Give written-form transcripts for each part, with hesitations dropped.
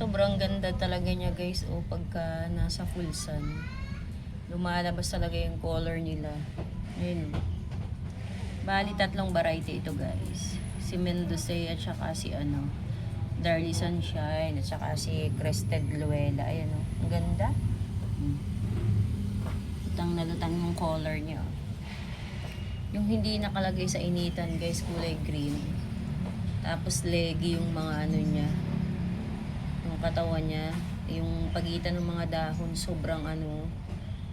Sobrang ganda talaga niya guys. O pagka nasa full sun. Lumalabas talaga yung color nila. Ayun. Bali tatlong variety ito guys. Si Mendoza at saka si Darly Sunshine at saka si Crested Luella. Ayan o. Ang ganda. Lutang na lutang yung color niya. Yung hindi nakalagay sa initan guys, kulay green. Tapos leggy yung mga niya. Yung katawan niya. Yung pagitan ng mga dahon, sobrang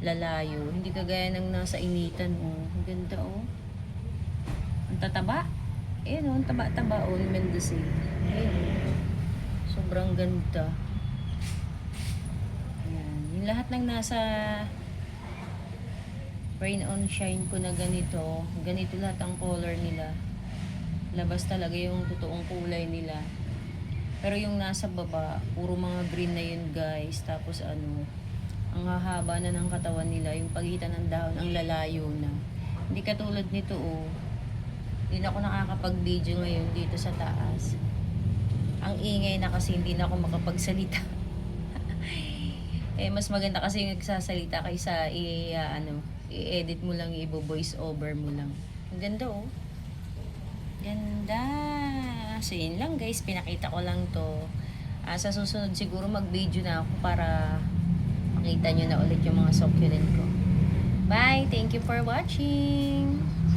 lalayo. Hindi kagaya ng nasa initan. Ang ganda Ang tataba. Ayan ang taba-taba yung Mendoza. Ayan sobrang ganda. Ayan. Yung lahat ng nasa Rain on Shine ko na ganito lahat ang color nila. Labas talaga yung totoong kulay nila. Pero yung nasa baba, puro mga green na yun guys. Tapos ang hahaba na ng katawan nila. Yung pagitan ng dahon, ang lalayo na. Hindi katulad nito Hindi na ako nakakapag-video ngayon dito sa taas. Ang ingay na kasi hindi na ako makapagsalita. Mas maganda kasi yung nagsasalita kaysa i-edit mo lang, i-voice over mo lang. Ang ganda Ganda. So yun lang guys, pinakita ko lang to. Sa susunod siguro mag-video na ako para makita nyo na ulit yung mga succulent ko. Bye! Thank you for watching!